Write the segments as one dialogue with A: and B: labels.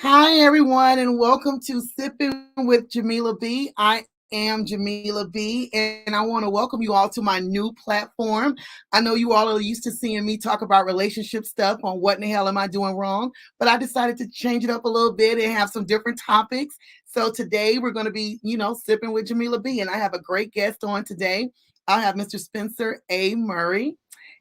A: Hi, everyone, and welcome to Sippin with Jameelah B. I am Jameelah B, and I want to welcome you all to my new platform. I know you all are used to seeing me talk about relationship stuff on what in the hell am I doing wrong, but I decided to change it up a little bit and have some different topics. So today we're going to be, sipping with Jameelah B, and I have a great guest on today. I have Mr. Spencer A. Murray.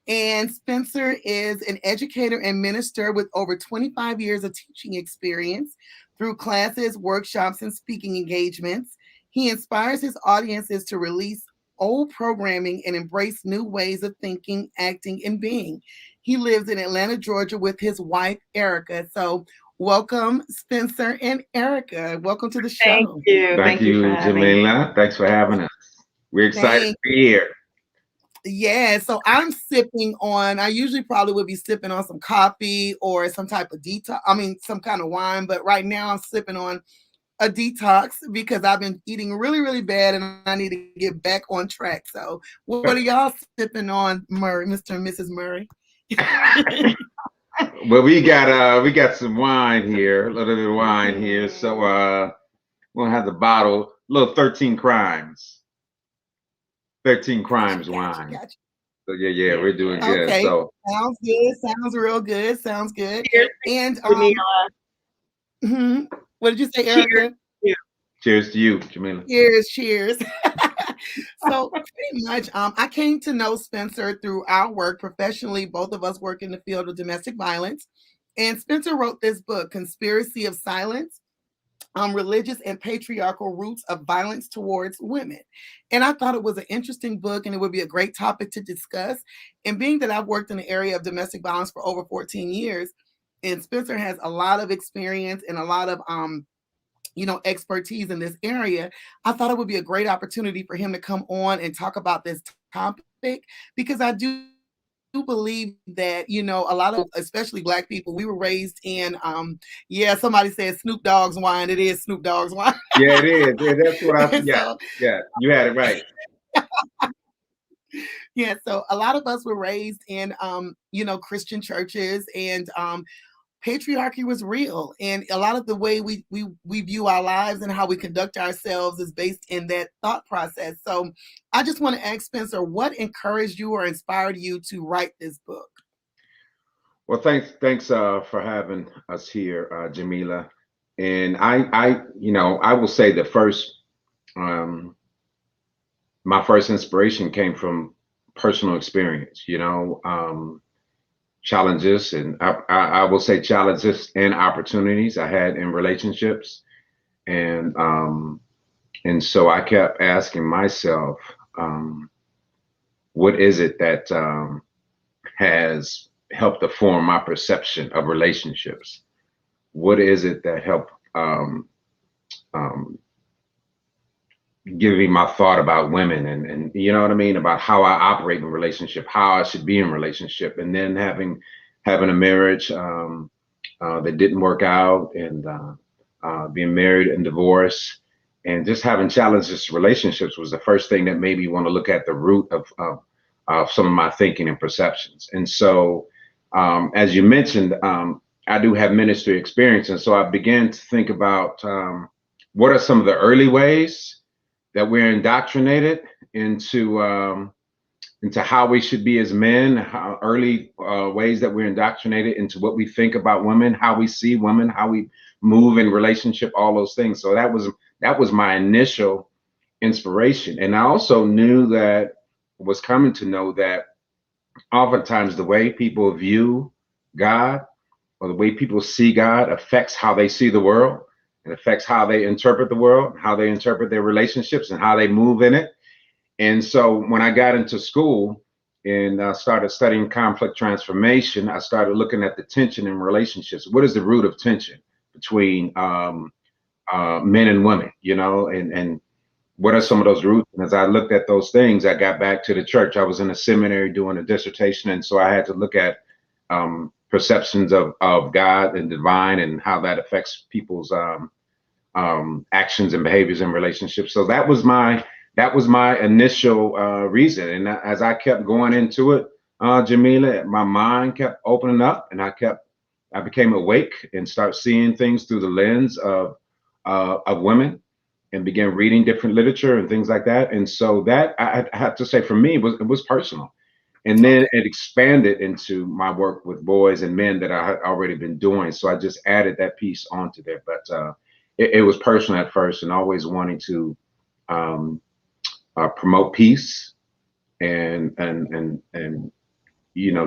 A: And Spencer is an educator and minister with over 25 years of teaching experience through classes, workshops, and speaking engagements. He inspires his audiences to release old programming and embrace new ways of thinking, acting, and being. He lives in Atlanta, Georgia with his wife, Erica. So, welcome, Spencer and Erica. Welcome to the
B: Thank
A: show.
B: you.
C: Thank
B: Thank you for
C: you,
B: having me.
C: Jameelah. Thanks for having us. We're excited
A: Thank
C: to be here.
A: Yeah, so I'm sipping on, I usually probably would be sipping on some coffee or some type of detox, some kind of wine, but right now I'm sipping on a detox because I've been eating really, really bad and I need to get back on track. So, what are y'all sipping on, Murray, Mr. and Mrs. Murray?
C: Well, we got some wine here, a little bit of wine here. So we'll have the bottle, little 13 crimes. 13 crimes wine.
A: Gotcha.
C: So yeah,
B: Yes,
C: we're doing
B: yes.
C: good.
A: Okay,
C: So
A: sounds good. Sounds real good. Sounds good.
B: Cheers,
A: And
B: Jameelah.
A: mhm. What did you say,
B: Cheers.
A: Erica?
C: cheers to you, Jameelah.
A: Cheers, cheers. So pretty much, I came to know Spencer through our work professionally. Both of us work in the field of domestic violence. And Spencer wrote this book, Conspiracy of Silence, Religious and Patriarchal Roots of Violence Towards Women. And I thought it was an interesting book and it would be a great topic to discuss. And being that I've worked in the area of domestic violence for over 14 years, and Spencer has a lot of experience and a lot of expertise in this area, I thought it would be a great opportunity for him to come on and talk about this topic because I do believe that, a lot of, especially Black people, we were raised in, yeah, somebody said Snoop Dogg's wine. It is Snoop Dogg's wine.
C: Yeah, it is. Yeah, that's what
A: And
C: I.
A: so,
C: Yeah. You had it right.
A: yeah, so a lot of us were raised in, Christian churches and patriarchy was real, and a lot of the way we view our lives and how we conduct ourselves is based in that thought process. So I just want to ask Spencer, what encouraged you or inspired you to write this book?
C: Well, thanks for having us here, Jameelah. And I will say the first um, my first inspiration came from personal experience. Challenges and I will say challenges and opportunities I had in relationships, and so I kept asking myself, what is it that has helped to form my perception of relationships? What is it that helped um, give me my thought about women, and you know what I mean, about how I operate in relationship, how I should be in relationship, and then having a marriage that didn't work out, and being married and divorced, and just having challenges to relationships was the first thing that made me want to look at the root of some of my thinking and perceptions. And so, as you mentioned, I do have ministry experience, and so I began to think about what are some of the early ways that we're indoctrinated into how we should be as men, how early ways that we're indoctrinated into what we think about women, how we see women, how we move in relationship, all those things. So that was my initial inspiration. And I also knew that was coming to know that oftentimes the way people view God or the way people see God affects how they see the world. It affects how they interpret the world, how they interpret their relationships, and how they move in it. And so when I got into school and started studying conflict transformation, I started looking at the tension in relationships. What is the root of tension between men and women, and what are some of those roots? And as I looked at those things, I got back to the church. I was in a seminary doing a dissertation, and so I had to look at perceptions of God and divine and how that affects people's actions and behaviors in relationships. So that was my initial reason. And as I kept going into it, Jameelah, my mind kept opening up, and I kept I became awake and start seeing things through the lens of women, and began reading different literature and things like that. And so that I have to say, for me, it was personal. And then it expanded into my work with boys and men that I had already been doing. So I just added that piece onto there. But it was personal at first, and always wanting to um, promote peace and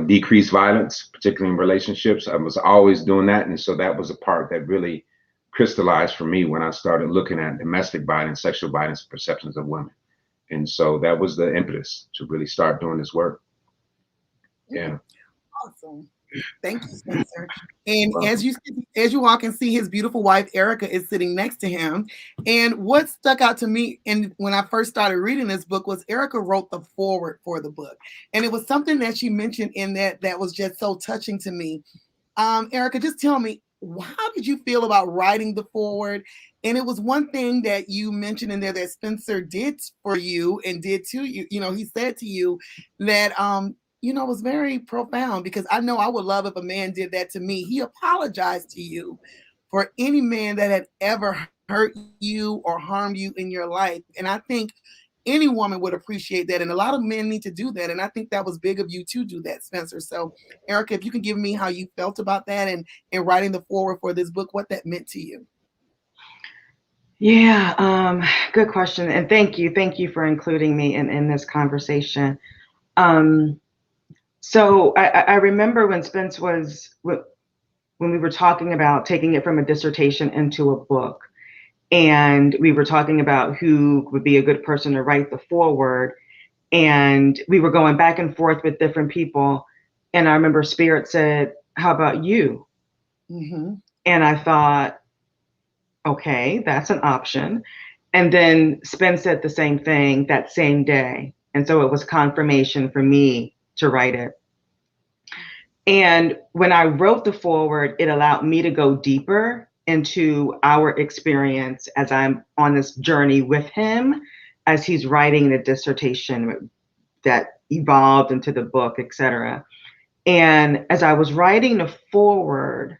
C: decrease violence, particularly in relationships. I was always doing that, and so that was a part that really crystallized for me when I started looking at domestic violence, sexual violence, perceptions of women. And so that was the impetus to really start doing this work. Yeah.
A: Awesome. Thank you, Spencer. And as you all can see, his beautiful wife Erica is sitting next to him. And what stuck out to me, and when I first started reading this book, was Erica wrote the foreword for the book, and it was something that she mentioned in that was just so touching to me. Erica, just tell me, how did you feel about writing the foreword? And it was one thing that you mentioned in there that Spencer did for you and did to you. You know, he said to you that it was very profound, because I know I would love if a man did that to me. He apologized to you for any man that had ever hurt you or harmed you in your life. And I think any woman would appreciate that. And a lot of men need to do that. And I think that was big of you to do that, Spencer. So, Erica, if you can give me how you felt about that and writing the foreword for this book, what that meant to you.
B: Yeah, good question. And thank you for including me in this conversation. So I remember when Spence when we were talking about taking it from a dissertation into a book, and we were talking about who would be a good person to write the foreword, and we were going back and forth with different people. And I remember Spirit said, "How about you?"
A: Mm-hmm.
B: And I thought, okay, that's an option. And then Spence said the same thing that same day. And so it was confirmation for me to write it. And when I wrote the foreword, it allowed me to go deeper into our experience as I'm on this journey with him, as he's writing the dissertation that evolved into the book, etc. And as I was writing the foreword,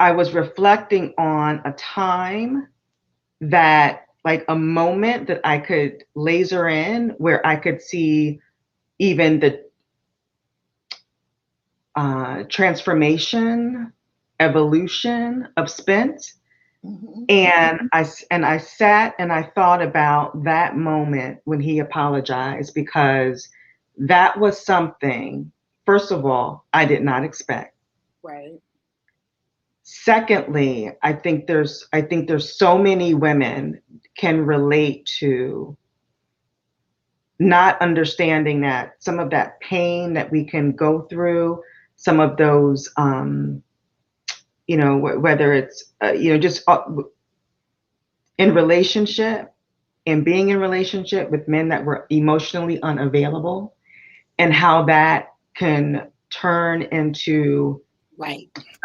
B: I was reflecting on a time that, like a moment that I could laser in, where I could see even the transformation, evolution of Spence.
A: Mm-hmm.
B: And I sat and I thought about that moment when he apologized, because that was something, first of all, I did not expect.
A: Right.
B: Secondly, I think there's so many women can relate to not understanding that some of that pain that we can go through, some of those, whether it's, just in relationship and being in relationship with men that were emotionally unavailable, and how that can turn into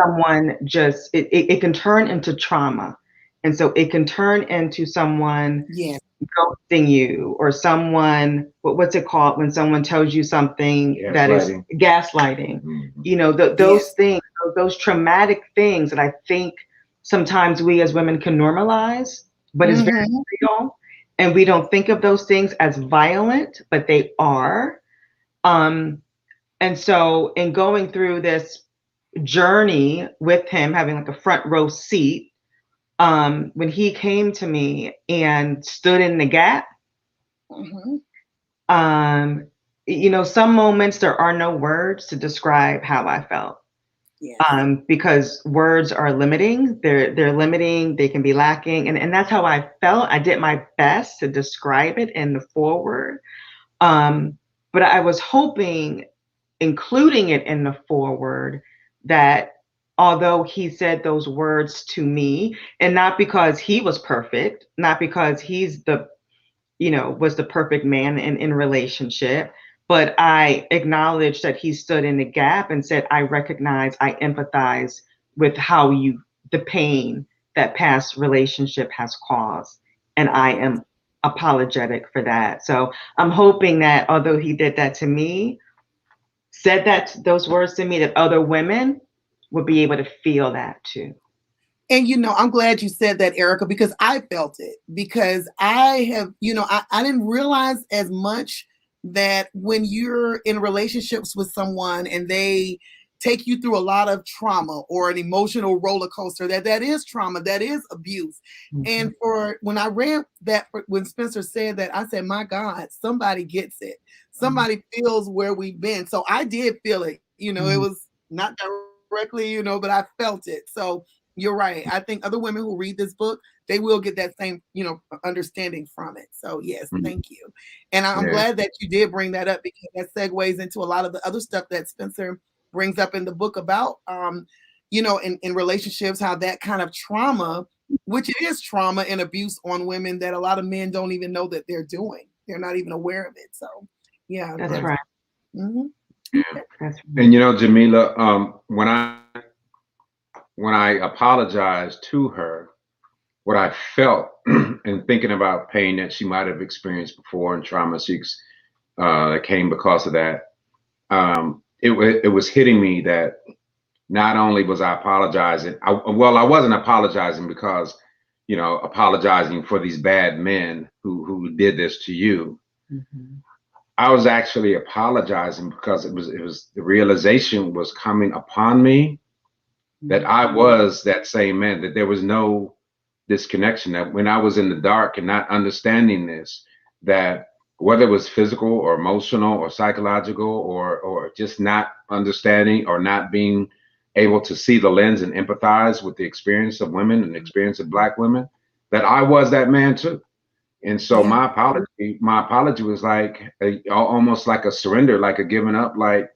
B: someone just, it can turn into trauma. And so it can turn into someone ghosting you, or someone, what's it called when someone tells you something that is gaslighting. Mm-hmm. Those things, those traumatic things that I think sometimes we as women can normalize, but it's very real. And we don't think of those things as violent, but they are. And so in going through this journey with him, having like a front row seat, when he came to me and stood in the gap, some moments there are no words to describe how I felt. Because words are limiting. They're limiting. They can be lacking, and that's how I felt. I did my best to describe it in the foreword, but I was hoping, including it in the foreword, that although he said those words to me, and not because he was perfect, not because he's was the perfect man in relationship, but I acknowledged that he stood in the gap and said, I recognize, I empathize with the pain that past relationship has caused. And I am apologetic for that. So I'm hoping that although he did that to me, said those words to me, that other women would be able to feel that too.
A: And I'm glad you said that, Erica, because I felt it. Because I have, I didn't realize as much that when you're in relationships with someone and they take you through a lot of trauma or an emotional roller coaster, that is trauma, that is abuse. And when I read that, when Spencer said that, I said, my God, somebody gets it. Somebody feels where we've been. So I did feel it. It was not directly, but I felt it. So you're right. I think other women who read this book, they will get that same, understanding from it. So yes, thank you. And I'm glad that you did bring that up, because that segues into a lot of the other stuff that Spencer brings up in the book about, in relationships, how that kind of trauma, which it is trauma and abuse on women, that a lot of men don't even know that they're doing. They're not even aware of it. So yeah.
B: That's right.
A: Mm-hmm.
C: Yeah.
B: That's right.
C: And Jameelah, when I apologized to her, what I felt and thinking about pain that she might have experienced before and trauma that came because of that, it was hitting me that not only was I apologizing, I wasn't apologizing because, apologizing for these bad men who did this to you. I was actually apologizing because it was the realization was coming upon me that I was that same man, that there was no disconnection, that when I was in the dark and not understanding this, that whether it was physical or emotional or psychological or just not understanding or not being able to see the lens and empathize with the experience of women and the experience of Black women, that I was that man too. And so my apology was like almost like a surrender, like a giving up, like,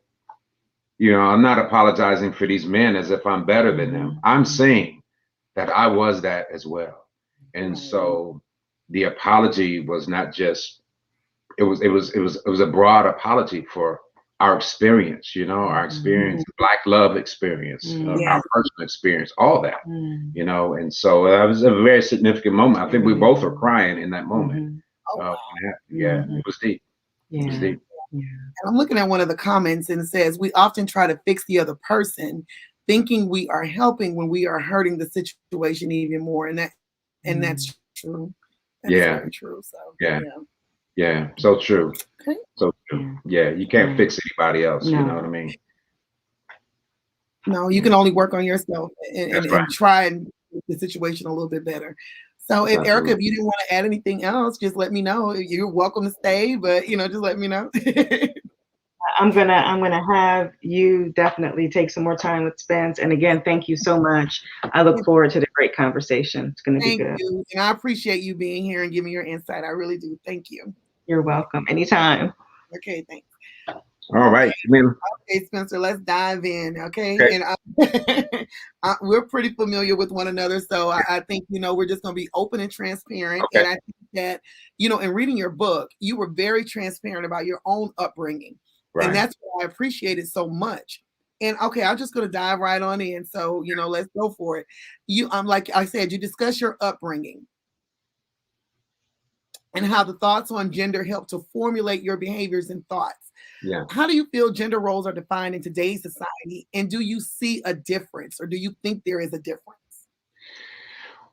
C: I'm not apologizing for these men as if I'm better than them. I'm saying that I was that as well. And so the apology was not just, it was a broad apology for our experience, our experience, Black love experience, our personal experience, all that, and so that was a very significant moment. I think we both were crying in that moment. Yeah, it was deep. It was deep.
A: And I'm looking at one of the comments, and it says, we often try to fix the other person, thinking we are helping when we are hurting the situation even more. And that's true. That's very true. So
C: yeah, so true.
A: Okay.
C: So true. Yeah, you can't fix anybody else. You know what I mean?
A: No, you can only work on yourself and try and make the situation a little bit better. So if Erica, if you didn't want to add anything else, just let me know. You're welcome to stay, but just let me know.
B: I'm gonna have you definitely take some more time with Spence. And again, thank you so much. I look forward to the great conversation. It's gonna be good.
A: Thank you. And I appreciate you being here and giving your insight. I really do. Thank you.
B: You're welcome. Anytime.
A: Okay, thanks.
C: All right.
A: Okay, Spencer, let's dive in. Okay. And we're pretty familiar with one another. So I think, we're just going to be open and transparent. And I think that, in reading your book, you were very transparent about your own upbringing. And that's what I appreciated so much. And okay, I'm just going to dive right on in. So, let's go for it. Like I said, you discuss your upbringing and how the thoughts on gender help to formulate your behaviors and thoughts.
C: Yeah.
A: How do you feel gender roles are defined in today's society? And do you see a difference, or do you think there is a difference?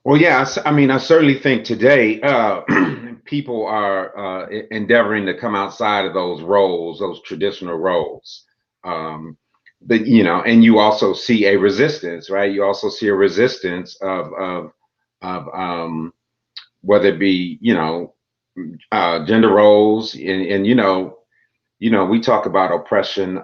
C: Well, yeah, I mean, I certainly think today people are endeavoring to come outside of those roles, those traditional roles. But, and you also see a resistance, right? You also see a resistance of whether it be, gender roles and we talk about oppression,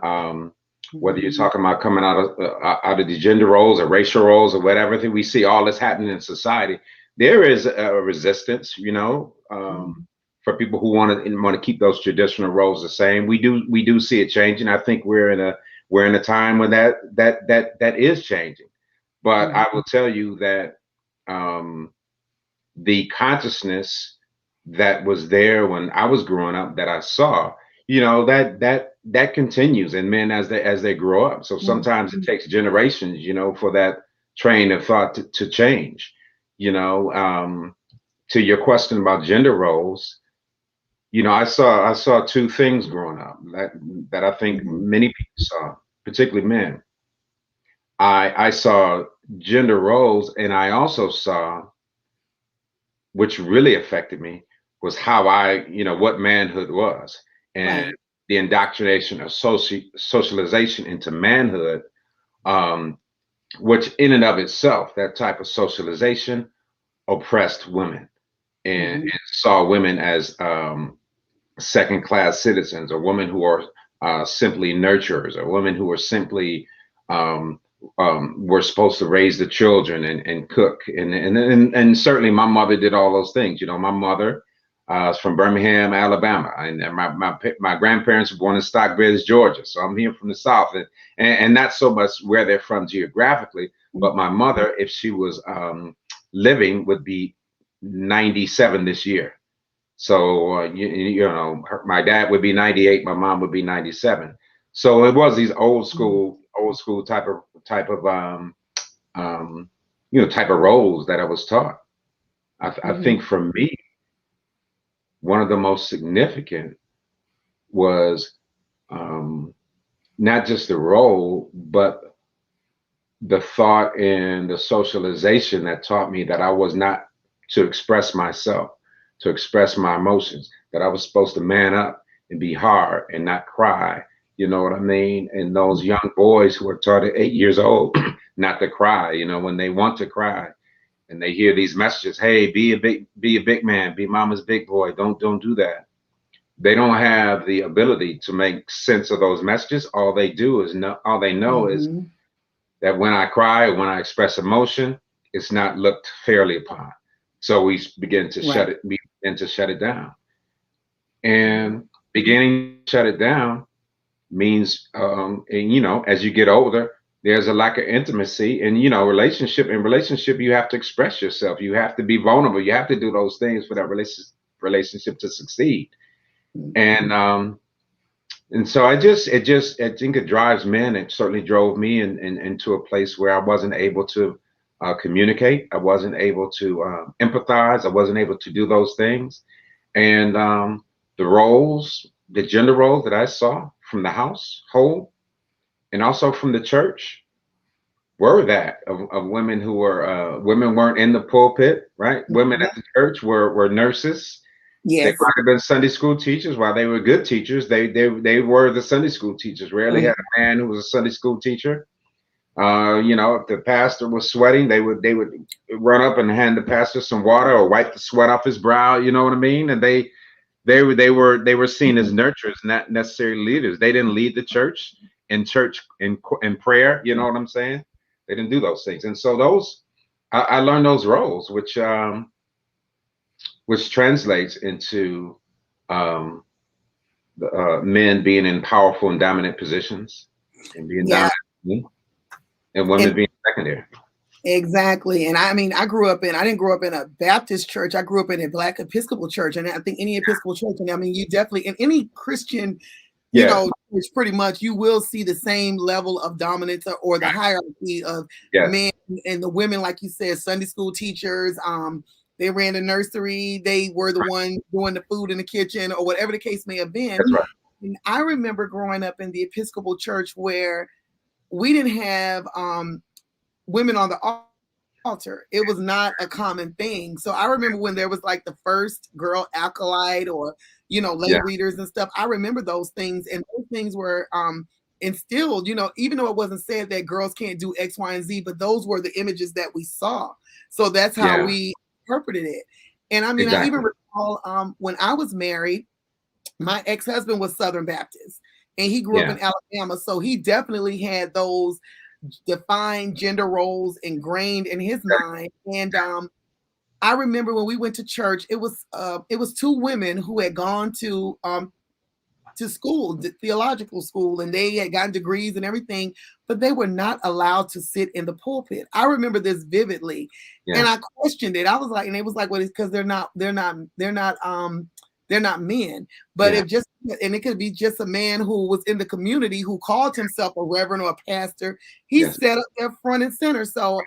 C: whether you're talking about coming out of the gender roles or racial roles or whatever. I think we see all this happening in society. There is a resistance, for people who want to keep those traditional roles the same. We do see it changing. I think we're in a time when that is changing. But I will tell you that the consciousness that was there when I was growing up, that I saw, that continues in men as they grow up. So sometimes it takes generations, for that train of thought to change. To your question about gender roles, I saw two things growing up that I think many people saw, particularly men. I saw gender roles, and I also saw, which really affected me, was how what manhood was, and
A: Right.
C: the indoctrination of socialization into manhood, um, which in and of itself, that type of socialization oppressed women,
A: Hmm.
C: and saw women as second class citizens, or women who are simply nurturers, or women who are simply um, were supposed to raise the children and cook. And certainly my mother did all those things. My mother is from Birmingham, Alabama, and my grandparents were born in Stockbridge, Georgia. So I'm here from the South, and not so much where they're from geographically, but my mother, if she was living, would be 97 this year. So my dad would be 98, my mom would be 97. So it was these old school type of um, type of roles that I was taught. I
A: Hmm.
C: think for me, one of the most significant was um, not just the role, but the thought and the socialization that taught me that I was not to express myself, to express my emotions, that I was supposed to man up and be hard and not cry. You know what I mean? And those young boys who are taught at 8 years old not to cry, when they want to cry and they hear these messages, hey, be a big man, be mama's big boy. Don't do that. They don't have the ability to make sense of those messages. All they know is
A: Hmm.
C: that when I cry or when I express emotion, it's not looked fairly upon. So
A: Right.
C: we begin to shut it down. And beginning to shut it down means, and, as you get older, there's a lack of intimacy, and relationship, you have to express yourself. You have to be vulnerable. You have to do those things for that relationship to succeed. And so I think it drives men. It certainly drove me into a place where I wasn't able to communicate. I wasn't able to empathize. I wasn't able to do those things. And the gender roles that I saw from the household and also from the church were that of women who were women weren't in the pulpit, right? Women
A: Mhm.
C: at the church were nurses. They
A: Yes.
C: might have been Sunday school teachers. While they were good teachers, they were the Sunday school teachers. Rarely
A: Mhm.
C: had a man who was a Sunday school teacher. If the pastor was sweating, they would run up and hand the pastor some water or wipe the sweat off his brow. You know what I mean? And they were seen as nurturers, not necessarily leaders. They didn't lead the church in prayer. You know what I'm saying? They didn't do those things. And so I learned those roles, which translates into um, men being in powerful and dominant positions and being
A: Yeah.
C: dominant, and women
A: And
C: being secondary.
A: exactly. And I I didn't grow up in a Baptist church. I grew up in a Black Episcopal church. And I think any Episcopal church, and I mean, you definitely, in any Christian,
C: Yeah.
A: church, pretty much, you will see the same level of dominance, or the
C: Right.
A: hierarchy of
C: Yes.
A: men and the women, like you said, Sunday school teachers. They ran the nursery. They were the one doing the food in the kitchen, or whatever the case may have been.
C: That's right.
A: And I remember growing up in the Episcopal church where we didn't have women on the altar. It was not a common thing. So I remember when there was like the first girl acolyte, or lay
C: Yeah.
A: readers and stuff. I remember those things, and those things were instilled. Even though it wasn't said that girls can't do X, Y, and Z, but those were the images that we saw. So that's how
C: Yeah.
A: we interpreted it. And I mean, I even
C: Exactly.
A: recall when I was married, my ex-husband was Southern Baptist, and he grew up
C: Yeah.
A: in Alabama, so he definitely had those defined gender roles ingrained in his mind. And I remember when we went to church, it was two women who had gone to school, theological school, and they had gotten degrees and everything, but they were not allowed to sit in the pulpit. I remember this vividly, and
C: Yeah.
A: I questioned it. I was like, and it was like, well, it's because they're not men. But
C: Yeah.
A: if just, and it could be just a man who was in the community who called himself a reverend or a pastor. He
C: Yes.
A: set up there front and center. So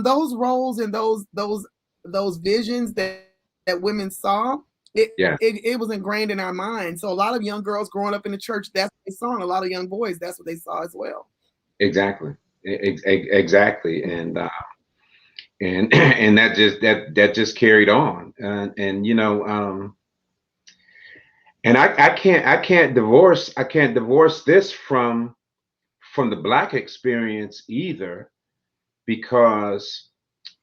A: those roles and those visions that women saw,
C: Yeah.
A: it was ingrained in our minds. So a lot of young girls growing up in the church, that's what they saw, and a lot of young boys, that's what they saw as well.
C: Exactly. Exactly. And that just carried on. And you know, and I can't divorce this from the Black experience either, because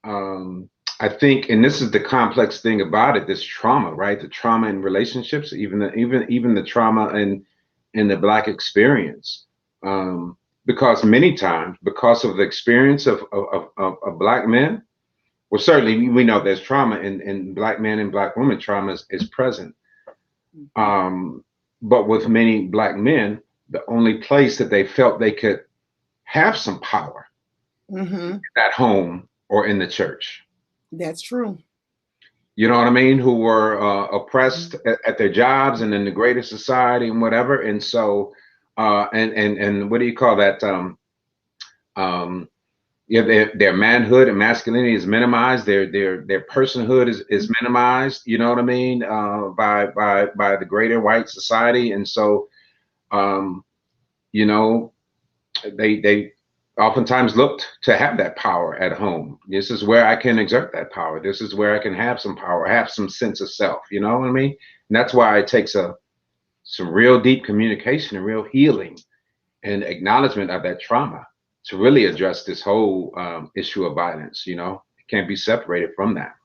C: I think, and this is the complex thing about it, this trauma, right? The trauma in relationships, even the trauma in the Black experience. Because many times, because of the experience of Black men, well, certainly we know there's trauma in Black men and Black women, trauma is present. Um, but with many Black men, the only place that they felt they could have some power at home or in the church.
A: That's true.
C: You know what I mean? Who were oppressed at their jobs and in the greater society and whatever. And so, and what do you call that? Um, yeah, their manhood and masculinity is minimized. Their personhood is minimized. You know what I mean? By the greater white society. And so, um, you know, they oftentimes looked to have that power at home. This is where I can exert that power. This is where I can have some power, have some sense of self. You know what I mean? And that's why it takes some real deep communication and real healing and acknowledgement of that trauma to really address this whole issue of violence. You know, it can't be separated from that.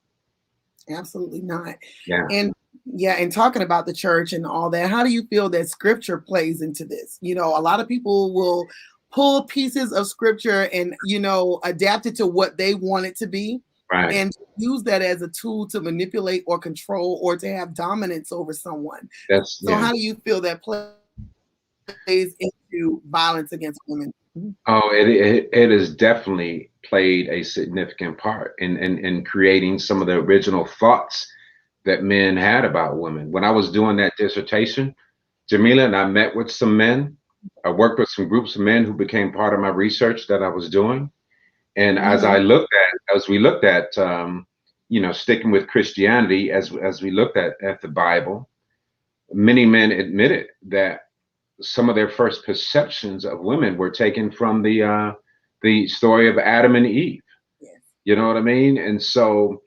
A: Absolutely not.
C: Yeah.
A: And yeah, and talking about the church and all that, how do you feel that scripture plays into this? You know, a lot of people will pull pieces of scripture and, you know, adapt it to what they want it to be,
C: Right.
A: and use that as a tool to manipulate or control or to have dominance over someone. So how do you feel that plays into violence against women?
C: Oh, it has definitely played a significant part in creating some of the original thoughts that men had about women. When I was doing that dissertation, Jameelah, and I met with some men, I worked with some groups of men who became part of my research that I was doing. And as we looked at, you know, sticking with Christianity, as we looked at the Bible, many men admitted that some of their first perceptions of women were taken from the story of Adam and Eve.
A: Yes.
C: You know what I mean? And so,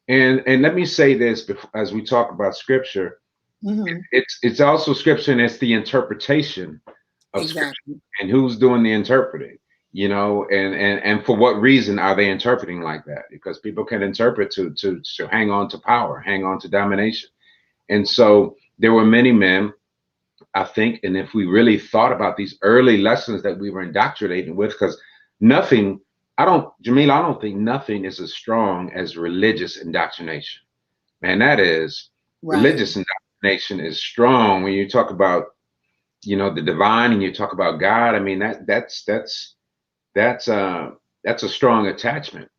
C: and let me say this as we talk about scripture, it's also scripture, and it's the interpretation of scripture, and who's doing the interpreting. You know, and for what reason are they interpreting like that? Because people can interpret to hang on to power, hang on to domination. And so there were many men, I think, and if we really thought about these early lessons that we were indoctrinated with, because nothing, Jameelah, I don't think nothing is as strong as religious indoctrination. Man, that is, religious indoctrination is strong when you talk about, you know, the divine and you talk about God. I mean, that's a strong attachment.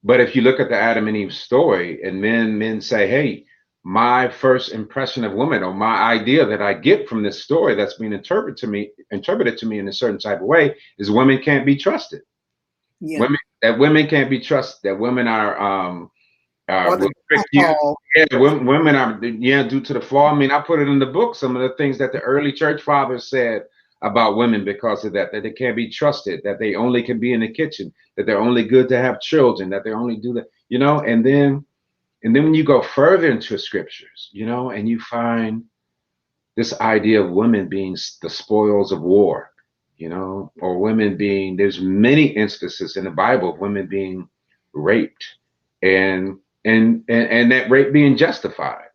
C: But if you look at the Adam and Eve story, and men say, hey, my first impression of women, or my idea that I get from this story that's being interpreted to me in a certain type of way, is women can't be trusted.
A: Yeah.
C: Women can't be trusted. That women will trick you. Yeah, women are, due to the fall. I mean, I put it in the book, some of the things that the early church fathers said about women because of that they can't be trusted, that they only can be in the kitchen, that they're only good to have children, that they only do that, you know. And then when you go further into scriptures, you know, and you find this idea of women being the spoils of war, you know, or women being, there's many instances in the Bible of women being raped, and that rape being justified.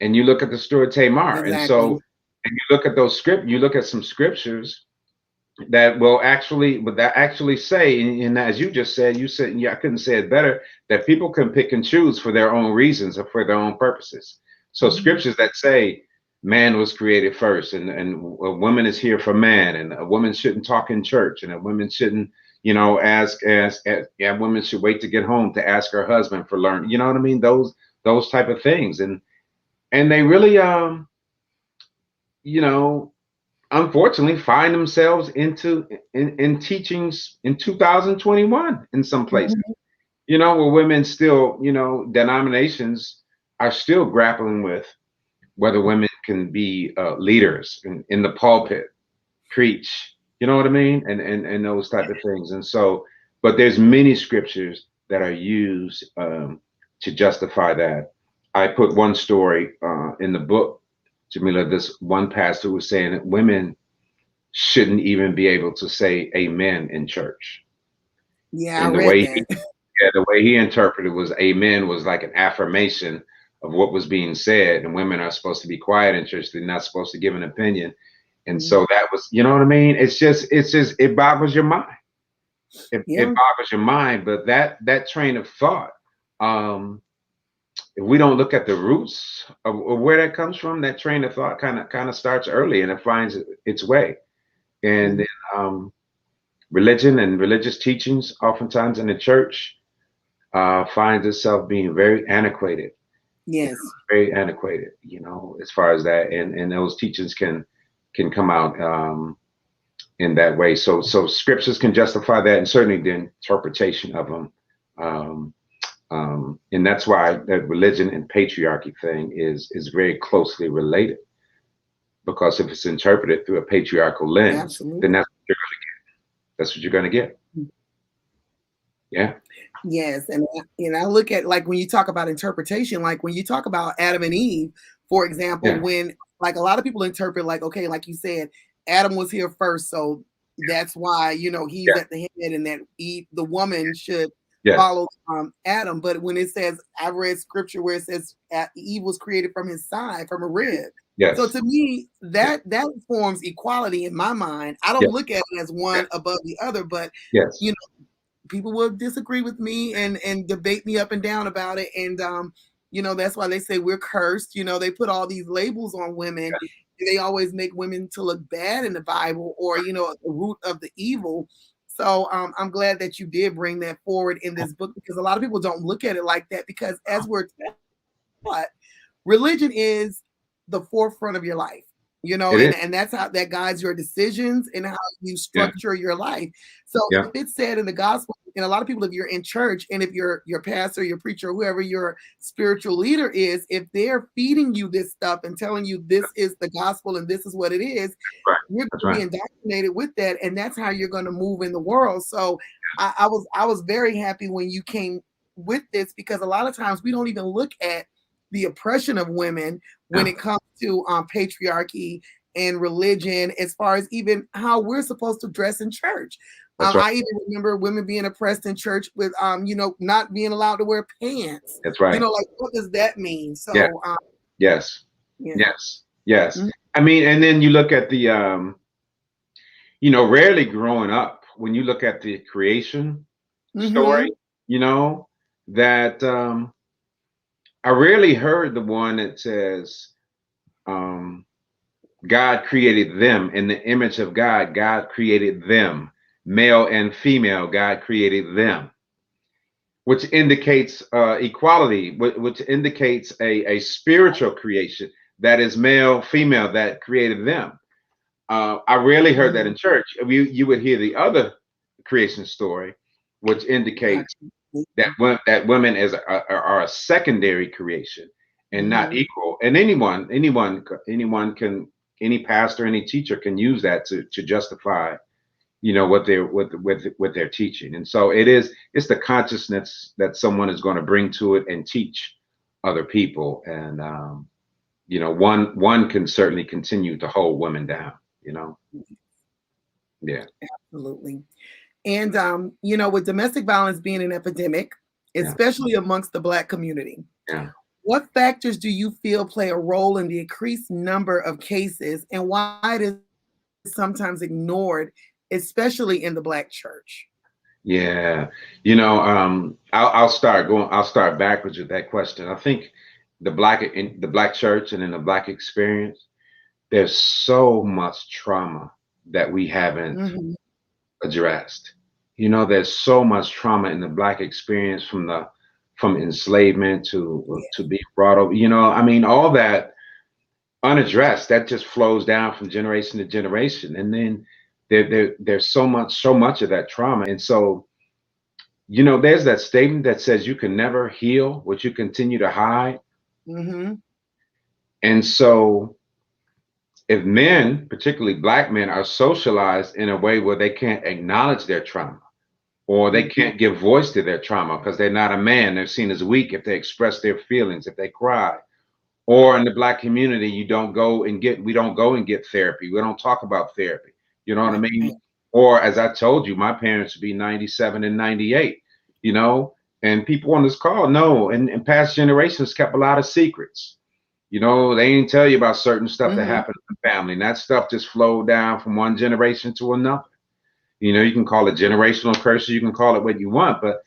C: And you look at the story of Tamar, and so, and you look at you look at some scriptures that actually say, and as you just said, I couldn't say it better, that people can pick and choose for their own reasons or for their own purposes. So scriptures that say man was created first, and a woman is here for man, and a woman shouldn't talk in church, and a woman shouldn't, you know, women should wait to get home to ask her husband for learning. You know what I mean? Those type of things, and they really, you know, unfortunately find themselves in teachings in 2021 in some places, you know, where women still, you know, denominations are still grappling with whether women can be leaders in the pulpit, preach, You know what I mean? And those type of things. And so, but there's many scriptures that are used to justify that. I put one story in the book, Jameelah. This one pastor was saying that women shouldn't even be able to say amen in church.
A: Yeah, I
C: And the
A: read
C: way
A: that.
C: the way he interpreted was amen was like an affirmation of what was being said, and women are supposed to be quiet in church. They're not supposed to give an opinion. And
A: Mhm.
C: so that was, you know what I mean? It's just it boggles your mind. It
A: Yeah,
C: boggles your mind. But that train of thought, if we don't look at the roots of where that comes from, that train of thought kind of starts early and it finds its way. And
A: mhm.
C: then, religion and religious teachings, oftentimes in the church, finds itself being very antiquated.
A: Yes.
C: Very antiquated, as far as that, and those teachings can come out in that way. So scriptures can justify that, and certainly the interpretation of them. Um, and that's why that religion and patriarchy thing is very closely related. Because if it's interpreted through a patriarchal lens, then
A: Absolutely.
C: that's what you're gonna get. Yeah.
A: Yes, and I look at, like, when you talk about interpretation, like when you talk about Adam and Eve, for example,
C: Yeah.
A: when, like, a lot of people interpret, like, okay, like you said, Adam was here first, so that's why, he's
C: Yeah.
A: at the head, and that Eve, the woman, should
C: Yes.
A: follow Adam. But when it says, I've read scripture where it says Eve was created from his side, from a rib. So
C: Yes.
A: to me,
C: Yeah.
A: that forms equality in my mind. I don't
C: Yeah.
A: look at it as
C: Yeah.
A: one above the other, but
C: Yes.
A: you people will disagree with me and debate me up and down about it. And that's why they say we're cursed. They put all these labels on women. They always make women to look bad in the Bible, or the root of the evil. So I'm glad that you did bring that forward in this book, because a lot of people don't look at it like that, because as we're taught, religion is the forefront of your life,
C: It is.
A: and that's how that guides your decisions and how you
C: Yeah.
A: structure your life. So
C: Yeah.
A: if it's said in the gospel, and a lot of people, if you're in church, and if your pastor, your preacher, whoever your spiritual leader is, if they're feeding you this stuff and telling you this is the gospel and this is what it is,
C: Right.
A: you're going
C: That's
A: to be
C: right.
A: indoctrinated with that, and that's how you're going to move in the world. So I was very happy when you came with this, because a lot of times we don't even look at the oppression of women when
C: Yeah.
A: it comes to patriarchy and religion, as far as even how we're supposed to dress in church.
C: That's right.
A: I even remember women being oppressed in church with, not being allowed to wear pants.
C: That's right.
A: Like, what does that mean?
C: Yeah.
A: So,
C: Yes.
A: yeah.
C: Yes. Yes.
A: Mhm.
C: I mean, and then you look at the, rarely growing up, when you look at the creation story,
A: Mhm.
C: that I rarely heard the one that says, um, God created them in the image of God. God created them, male and female. God created them, which indicates equality, which indicates a spiritual creation that is male, female, that created them. I rarely heard that in
A: Mhm.
C: church. You would hear the other creation story, which indicates that women are a secondary creation and not
A: Mhm.
C: equal. And anyone can, any pastor, any teacher can use that to justify what they're teaching. And so it's the consciousness that someone is going to bring to it and teach other people. And one can certainly continue to hold women down. Yeah.
A: Absolutely. And with domestic violence being an epidemic,
C: Yeah.
A: especially amongst the Black community,
C: Yeah.
A: what factors do you feel play a role in the increased number of cases, and why it is sometimes ignored, especially in the Black church?
C: Yeah. I'll start backwards with that question. I think in the Black church and in the Black experience, there's so much trauma that we haven't
A: Mhm.
C: addressed. There's so much trauma in the Black experience, from enslavement to being brought over. I mean, all that unaddressed, that just flows down from generation to generation. And then there's so much of that trauma. And so, there's that statement that says you can never heal what you continue to hide.
A: Mhm.
C: And so if men, particularly black men, are socialized in a way where they can't acknowledge their trauma, or they
A: Mhm.
C: can't give voice to their trauma because they're not a man, they're seen as weak if they express their feelings, if they cry. Or in the black community, we don't go and get therapy. We don't talk about therapy. You know what I
A: Right.
C: mean? Or as I told you, my parents would be 97 and 98, you know, and people on this call know, and past generations kept a lot of secrets. You know, they didn't tell you about certain stuff that
A: Mhm.
C: happened in the family, and that stuff just flowed down from one generation to another. You know, you can call it generational curses, you can call it what you want, but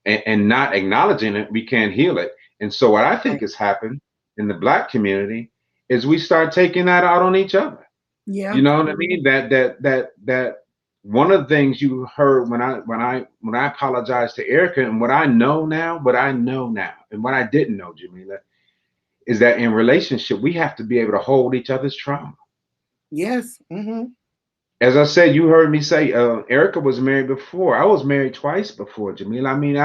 C: and not acknowledging it, we can't heal it. And so what I think
A: Right.
C: has happened in the black community is we start taking that out on each other. You
A: Yeah.
C: know what I mean? That one of the things you heard when I apologized to Erica, and what I know now, and what I didn't know, Jameelah, is that in relationship we have to be able to hold each other's trauma.
A: Yes. Mhm.
C: As I said, you heard me say, Erica was married before. I was married twice before, Jameelah. I mean,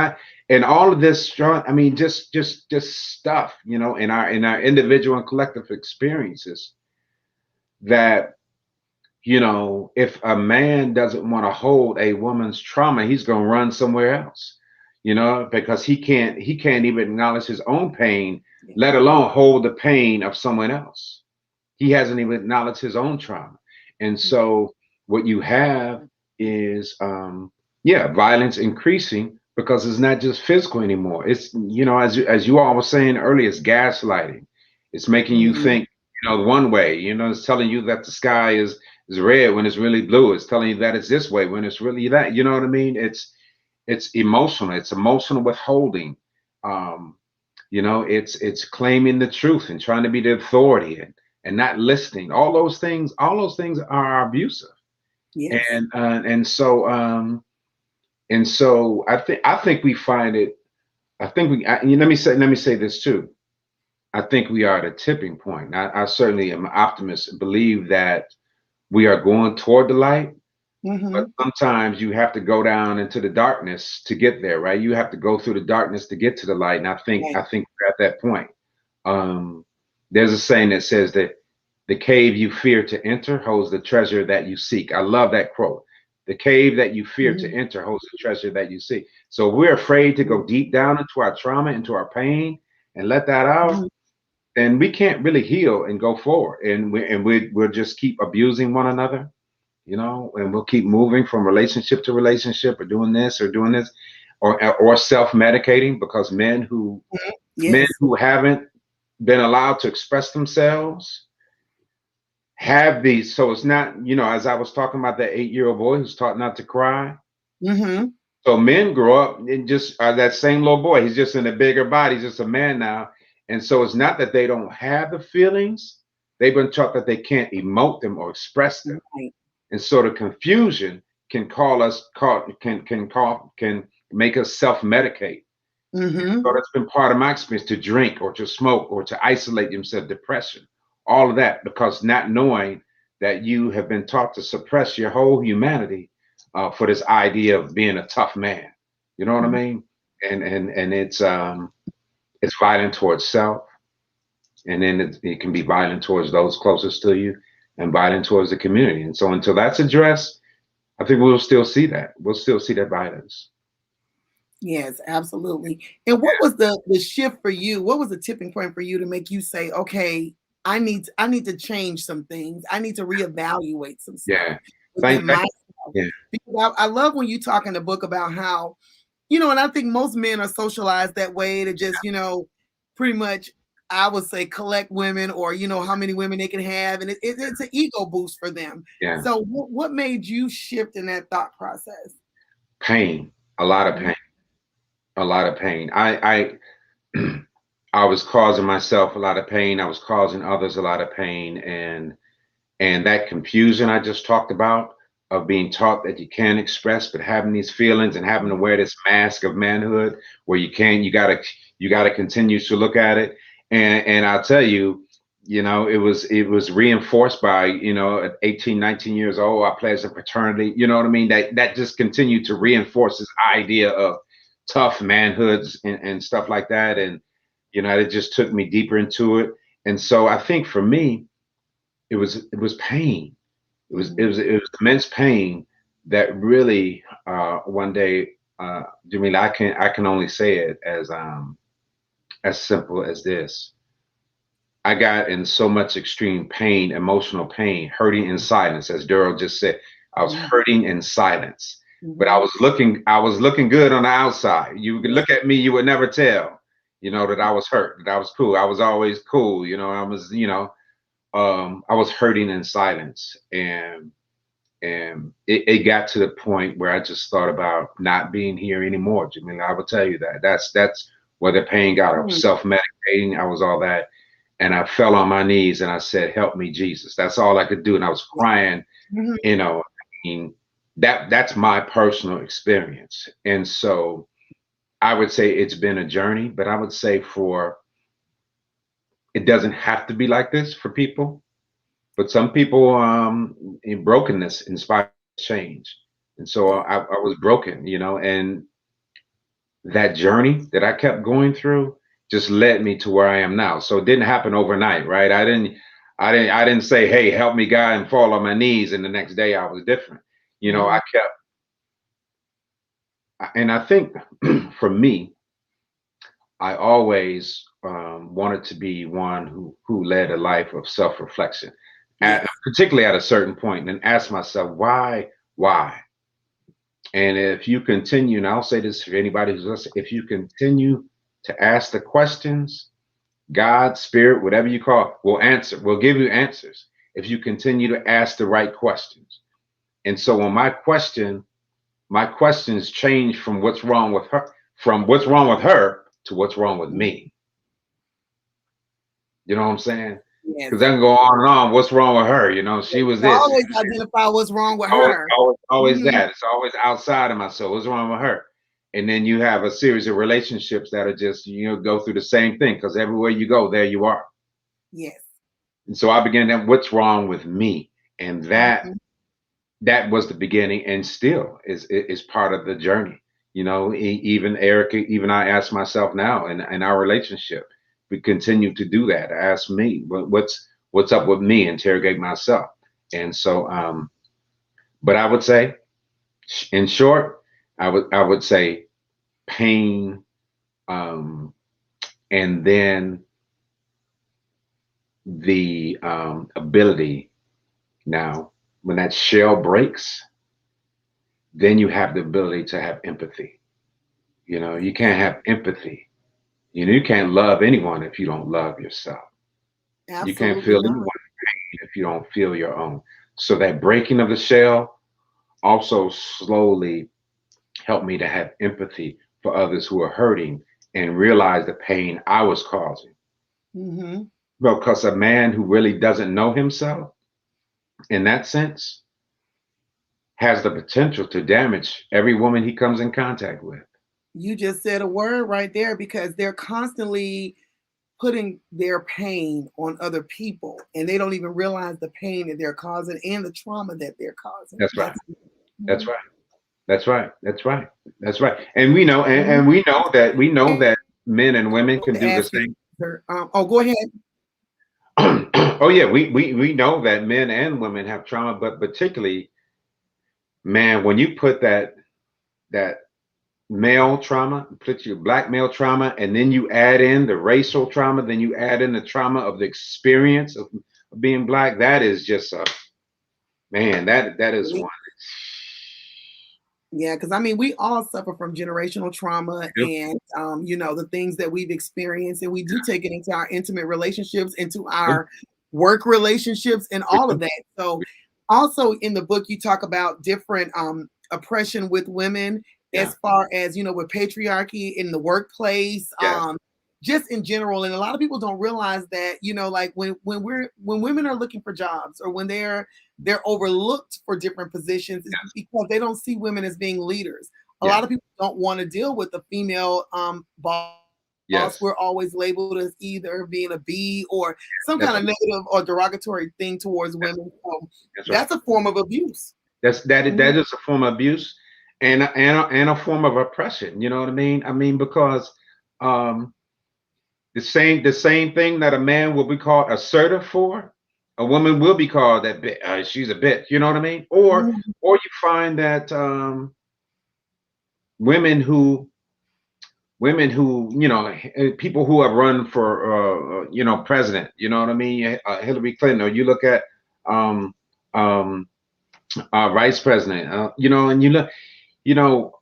C: and all of this strong. I mean, just stuff, you know, in our individual and collective experiences that, you know, if a man doesn't want to hold a woman's trauma, he's going to run somewhere else, you know, because he can't even acknowledge his own pain,
A: Yeah.
C: let alone hold the pain of someone else. He hasn't even acknowledged his own trauma. And so what you have is yeah, violence increasing because it's not just physical anymore. It's, you know, as you all were saying earlier, it's gaslighting. It's making you
A: Mhm.
C: think, you know, one way. You know, it's telling you that the sky is red when it's really blue. It's telling you that it's this way when it's really that. You know what I mean? It's emotional. It's emotional withholding. Um, you know, it's claiming the truth and trying to be the authority, and not listening. All those things are abusive.
A: Yes.
C: And so I think we find it. I think let me say this too. I think we are at a tipping point. I certainly am an optimist and believe that we are going toward the light, but
A: Mhm.
C: sometimes you have to go down into the darkness to get there, right? You have to go through the darkness to get to the light. And I think
A: Right.
C: I think we're at that point. Um, there's a saying that says that the cave you fear to enter holds the treasure that you seek. I love that quote. The cave that you fear to
A: Mhm.
C: enter holds the treasure that you seek. So we're afraid to go
A: Mhm.
C: deep down into our trauma, into our pain, and let that out.
A: Mhm.
C: Then we can't really heal and go forward. And we'll just keep abusing one another, you know, and we'll keep moving from relationship to relationship, or doing this or doing this, or self-medicating, because
A: Mhm.
C: men
A: Yes.
C: who haven't been allowed to express themselves have these. So it's not, you know, as I was talking about that 8-year-old boy who's taught not to cry.
A: Mhm.
C: So men grow up and just are that same little boy. He's just in a bigger body, he's just a man now. And so it's not that they don't have the feelings, they've been taught that they can't emote them or express them.
A: Right.
C: And so the confusion can make us self-medicate.
A: Mhm.
C: So that's been part of my experience, to drink or to smoke or to isolate themselves, depression, all of that, because not knowing that you have been taught to suppress your whole humanity for this idea of being a tough man. You know what I
A: Mhm.
C: mean? And it's violent towards self, and then it can be violent towards those closest to you, and violent towards the community. And so until that's addressed, I think we'll still see that. We'll still see that violence.
A: Yes, absolutely. And what was the shift for you? What was the tipping point for you to make you say, "Okay, I need to change some things. I need to reevaluate some stuff
C: Yeah.
A: within
C: Thank
A: myself."
C: yeah.
A: Because I love when you talk in the book about how, you know, and I think most men are socialized that way to just, you know, pretty much, I would say, collect women, or, you know, how many women they can have, and it's an ego boost for them.
C: Yeah.
A: So what made you shift in that thought process?
C: Pain. A lot of
A: Mhm.
C: pain. A lot of pain. I was causing myself a lot of pain. I was causing others a lot of pain, and that confusion I just talked about, of being taught that you can't express, but having these feelings and having to wear this mask of manhood where you gotta continue to look at it. And I'll tell you, you know, it was reinforced by, you know, at 18, 19 years old, I pledged a fraternity. You know what I mean? That just continued to reinforce this idea of tough manhoods and stuff like that. And you know, it just took me deeper into it. And so I think for me, it was pain.
A: Mhm.
C: It was immense pain that really one day, Jameelah, I can only say it as simple as this. I got in so much extreme pain, emotional pain, hurting in silence, as Daryl just said. I was
A: Mhm.
C: hurting in silence, but
A: Mhm.
C: I was looking good on the outside. You could
A: Yeah.
C: look at me, you would never tell, that I was hurt, that I was cool. I was always cool, I was, I was hurting in silence, and it got to the point where I just thought about not being here anymore. I mean, I will tell you that that's where the pain got. I was
A: Mhm.
C: self-medicating. I was all that, and I fell on my knees and I said, "Help me, Jesus." That's all I could do, and I was crying.
A: Mhm.
C: I mean, that's my personal experience, and so I would say it's been a journey. But I would say for it doesn't have to be like this for people. But some people, in brokenness inspires change. And so
A: Yeah.
C: I was broken, and that journey that I kept going through just led me to where I am now. So it didn't happen overnight, right? I didn't say, "Hey, help me, God," and fall on my knees, and the next day I was different. I
A: Mhm.
C: and I think for me, I always wanted to be one who led a life of self-reflection,
A: Yes.
C: particularly at a certain point, and ask myself why. And if you continue, and I'll say this for anybody who's listening, if you continue to ask the questions, God, Spirit, whatever you call it, will answer, will give you answers if you continue to ask the right questions. And so when my questions change from what's wrong with her to what's wrong with
A: Mhm.
C: me. You know what I'm saying?
A: Yes.
C: Because I can go on and on. What's wrong with her? She was
A: To
C: this.
A: always identify what's wrong with
C: Always,
A: her.
C: always
A: Mhm.
C: that. It's always outside of myself. What's wrong with her? And then you have a series of relationships that are just, go through the same thing because everywhere you go, there you are.
A: Yes.
C: And so I began that, what's wrong with me? And
A: Mhm.
C: that was the beginning and still is part of the journey. Even Erica, even I ask myself now in our relationship, we continue to do that. Ask me, what's up with me? Interrogate myself. And so, but I would say, in short, I would say pain, um, and then the ability. Now, when that shell breaks, then you have the ability to have empathy. You can't have empathy. You can't love anyone if you don't love yourself. You can't
A: Absolutely
C: feel
A: not.
C: anyone if you don't feel your own. So that breaking of the shell also slowly helped me to have empathy for others who are hurting and realize the pain I was causing.
A: Mhm.
C: Because a man who really doesn't know himself in that sense has the potential to damage every woman he comes in contact with.
A: You just said a word right there because they're constantly putting their pain on other people and they don't even realize the pain that they're causing and the trauma that they're causing.
C: That's right.
A: That's
C: That's
A: Mhm.
C: right. That's right. That's right. That's right. And we know,
A: Mhm.
C: and we know that men and women can
A: To
C: do the
A: ask you,
C: same.
A: sir. Oh, go ahead.
C: Oh yeah, we know that men and women have trauma, but particularly, man, when you put that male trauma, put your black male trauma, and then you add in the racial trauma, then you add in the trauma of the experience of being black, that is just a man, that is one.
A: Yeah, because I mean, we all suffer from generational trauma
C: Yep.
A: and, the things that we've experienced, and we do take it into our intimate relationships, into
C: Yep.
A: our work relationships, and
C: We
A: all
C: do.
A: of that. So, also in the book, you talk about different oppression with women,
C: Yeah.
A: as far as with patriarchy in the workplace,
C: Yes.
A: just in general. And a lot of people don't realize that, like when women are looking for jobs or when they're overlooked for different positions is because they don't see women as being leaders. A
C: Yeah.
A: lot of people don't want to deal with the female boss.
C: Yes.
A: We're always labeled as either being a B or some
C: That's
A: kind of negative or derogatory thing towards
C: that's,
A: women. So
C: that's right.
A: that's a form of abuse.
C: That
A: Mhm.
C: is a form of abuse and a form of oppression. You know what I mean? I mean because um, the same thing that a man will be called assertive for, a woman will be called that bitch. She's a bitch. You know what I mean?
A: Mhm.
C: Or you find that women who people who have run for president. You know what I mean? Hillary Clinton. Or you look at um, um, vice president. And you look, you know,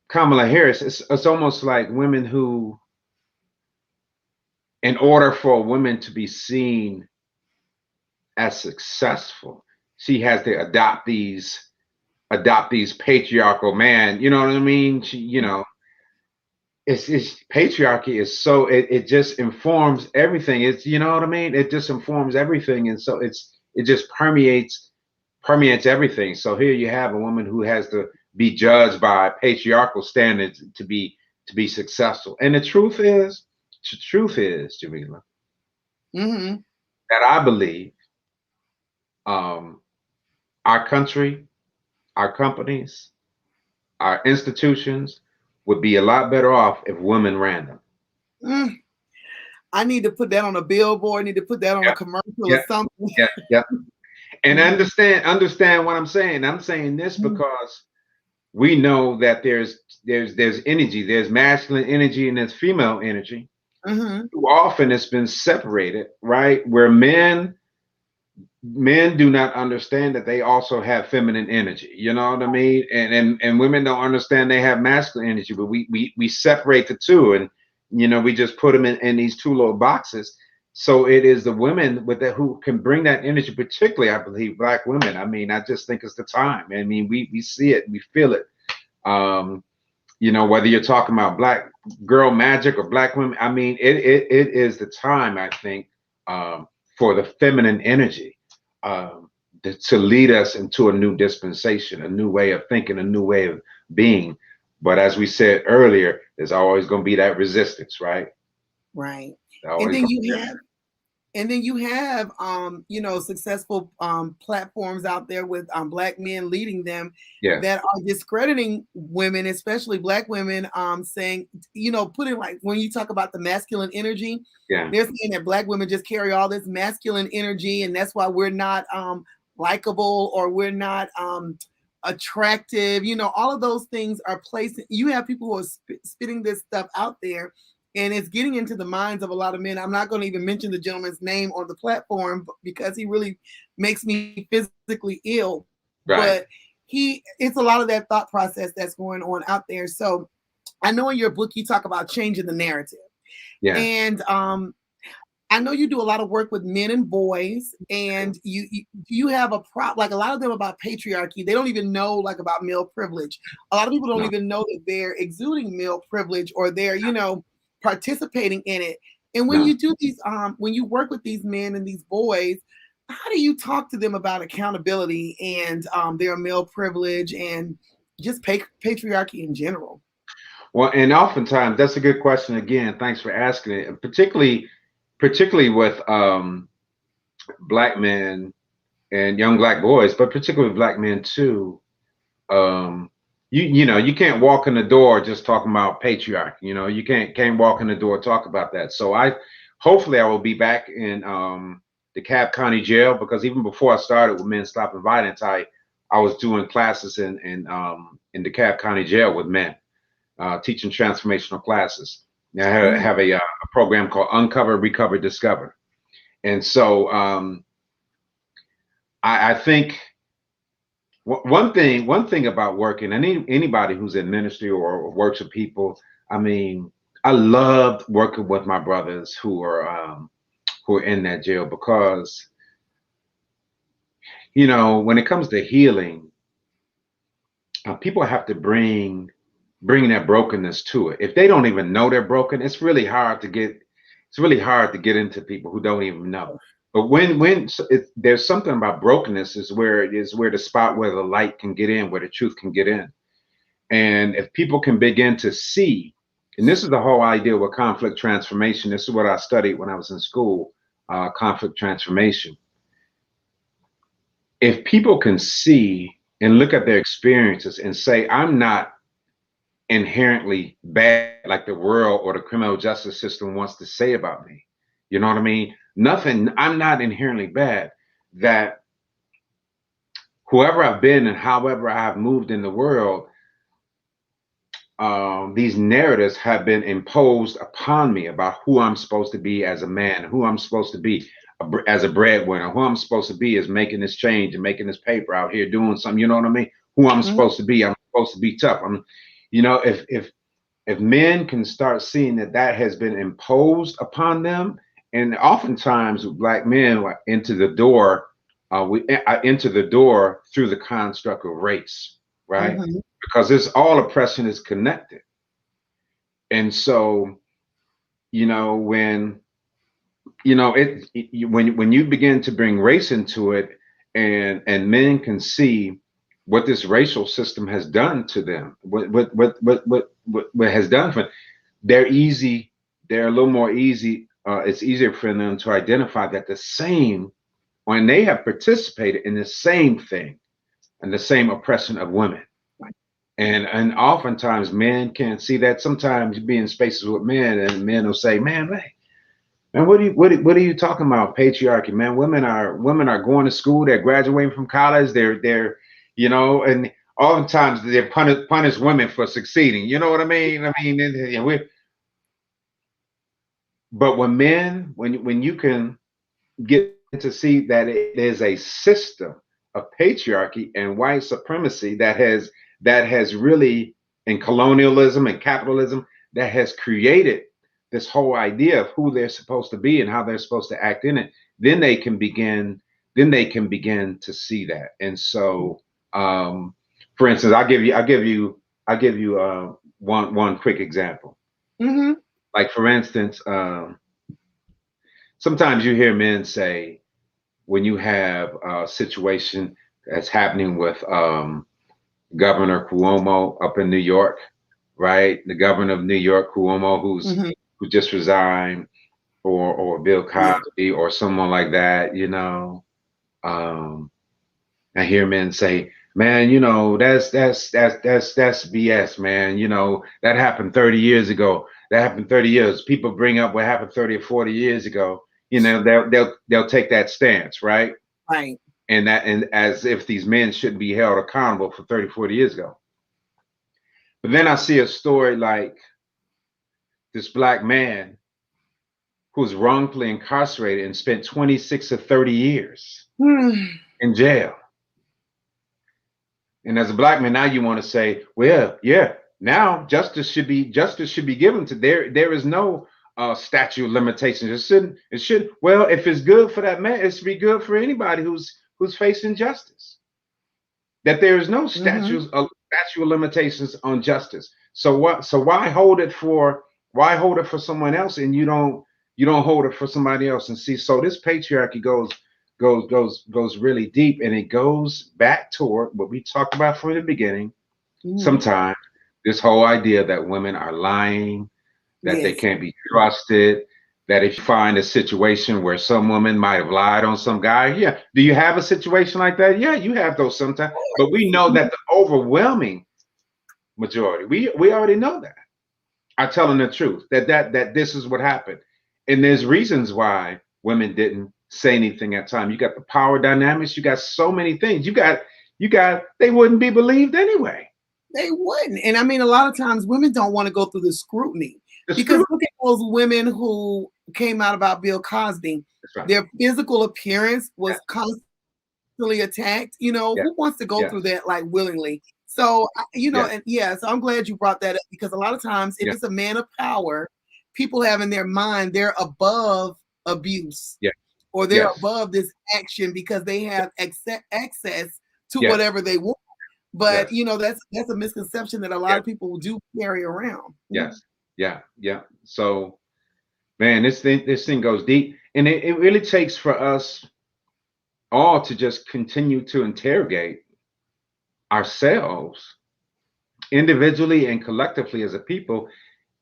C: Kamala Harris. It's almost like women who, in order for a woman to be seen as successful, she has to adopt these patriarchal man. You know what I mean? It's patriarchy is so it just informs everything. It's you know what I mean? It just informs everything, and so it just permeates everything. So here you have a woman who has to be judged by patriarchal standards to be successful. And the truth is, Jameelah,
A: Mhm.
C: that I believe um, our country, our companies, our institutions would be a lot better off if women ran them.
A: Mm. I need to put that on a billboard. Need to put that on a
C: Yeah,
A: commercial or
C: yeah,
A: something.
C: yeah, yeah. And
A: Mhm.
C: understand what I'm saying. I'm saying this because we know that there's energy, there's masculine energy and there's female energy.
A: Mhm.
C: Too often it's been separated, right? Where men do not understand that they also have feminine energy. You know what I mean? And women don't understand they have masculine energy, but we separate the two, and we just put them in these two little boxes. So it is the women with that who can bring that energy, particularly I believe black women. I mean, I just think it's the time. I mean, we see it, we feel it. Um, whether you're talking about black girl magic or black women, I mean, it is the time, I think, for the feminine energy um, to lead us into a new dispensation, a new way of thinking, a new way of being. But as we said earlier, there's always going to be that resistance, right?
A: Right.
C: There's
A: And
C: always
A: then
C: going to
A: you
C: be
A: have And then you have, successful platforms out there with black men leading them
C: yeah,
A: that are discrediting women, especially black women, saying, putting like when you talk about the masculine energy,
C: yeah,
A: they're saying that black women just carry all this masculine energy, and that's why we're not likable or we're not attractive. All of those things are placed. You have people who are spitting this stuff out there, and it's getting into the minds of a lot of men. I'm not going to even mention the gentleman's name on the platform because he really makes me physically ill.
C: right,
A: But it's a lot of that thought process that's going on out there. So I know in your book you talk about changing the narrative,
C: yeah,
A: and I know you do a lot of work with men and boys, and you have a like a lot of them about patriarchy. They don't even know like about male privilege. A lot of people don't
C: no,
A: even know that they're exuding male privilege or they're participating in it. And when
C: no.
A: you do these, when you work with these men and these boys, how do you talk to them about accountability and their male privilege and just patriarchy in general?
C: Well, and oftentimes that's a good question. Again, thanks for asking it. Particularly with black men and young black boys, but particularly black men too. Um, you can't walk in the door just talking about patriarchy. You can't walk in the door talk about that. So hopefully I will be back in the Cobb County Jail, because even before I started with Men Stop Violence, I was doing classes in the Cobb County Jail with men, teaching transformational classes. Now, I have a program called Uncover, Recover, Discover, and so I think one thing about working, anybody who's in ministry or works with people, I mean, I loved working with my brothers who are in that jail, because when it comes to healing, people have to bring that brokenness to it. If they don't even know they're broken, it's really hard to get into people who don't even know. But there's something about brokenness is where the spot where the light can get in, where the truth can get in. And if people can begin to see, and this is the whole idea with conflict transformation. This is what I studied when I was in school, conflict transformation. If people can see and look at their experiences and say, I'm not inherently bad like the world or the criminal justice system wants to say about me. You know what I mean? nothing, I'm not inherently bad, that whoever I've been and however I've moved in the world, these narratives have been imposed upon me about who I'm supposed to be as a man, who I'm supposed to be as a breadwinner, who I'm supposed to be as making this change and making this paper out here doing something. You know what I mean? Who I'm supposed to be. I'm supposed to be tough. I'm, you know, if men can start seeing that that has been imposed upon them, and oftentimes black men enter the door, we enter the door through the construct of race, right? Because it's all oppression is connected. And so, you know, when when you begin to bring race into it, and men can see what this racial system has done to them, what has done for them, they're a little more easy. It's easier for them to identify that the same, when they have participated in the same thing and the same oppression of women. And oftentimes men can't see that. Sometimes you be in spaces with men and men will say, man, what are you talking about? Patriarchy, man. Women are going to school, they're graduating from college, they're you know, and oftentimes they punish women for succeeding. You know what I mean? But when you can get to see that it is a system of patriarchy and white supremacy that has really, in colonialism and capitalism, that has created this whole idea of who they're supposed to be and how they're supposed to act in it, then they can begin to see that. And so, for instance, I'll give you one quick example. Like, for instance, sometimes you hear men say, when you have a situation that's happening with Governor Cuomo up in New York, right? The governor of New York, Cuomo, who just resigned, or Bill Cosby, or someone like that, you know. I hear men say, man, you know, that's BS, man. You know, that happened 30 years ago. That happened 30 years. People bring up what happened 30 or 40 years ago. You know, they'll take that stance, right?
A: Right.
C: And as if these men shouldn't be held accountable for 30, 40 years ago. But then I see a story like this black man who was wrongfully incarcerated and spent 26 or 30 years in jail. And as a black man, now you want to say, well, yeah, now justice should be given to there is no statute of limitations. It should well, if it's good for that man, it should be good for anybody who's facing justice. That there is no statute of limitations on justice. So why hold it for someone else, and you don't hold it for somebody else? And see, so this patriarchy goes really deep, and it goes back toward what we talked about from the beginning. Sometimes this whole idea that women are lying, that they can't be trusted, that if you find a situation where some woman might have lied on some guy, yeah. Do you have a situation like that? Yeah, you have those sometimes. But we know that the overwhelming majority, we already know that, are telling the truth, that this is what happened. And there's reasons why women didn't say anything at time. You got the power dynamics, you got so many things. You got they wouldn't be believed anyway.
A: They wouldn't. And I mean, a lot of times women don't want to go through the scrutiny. Because look at those women who came out about Bill Cosby. Right. Their physical appearance was constantly attacked. You know, who wants to go through that like willingly? So, you know, and so I'm glad you brought that up, because a lot of times if it's a man of power, people have in their mind they're above abuse, or they're above this action because they have access to whatever they want. But you know, that's a misconception that a lot of people do carry around.
C: Yeah. So, man, this thing goes deep, and it really takes for us all to just continue to interrogate ourselves individually and collectively as a people,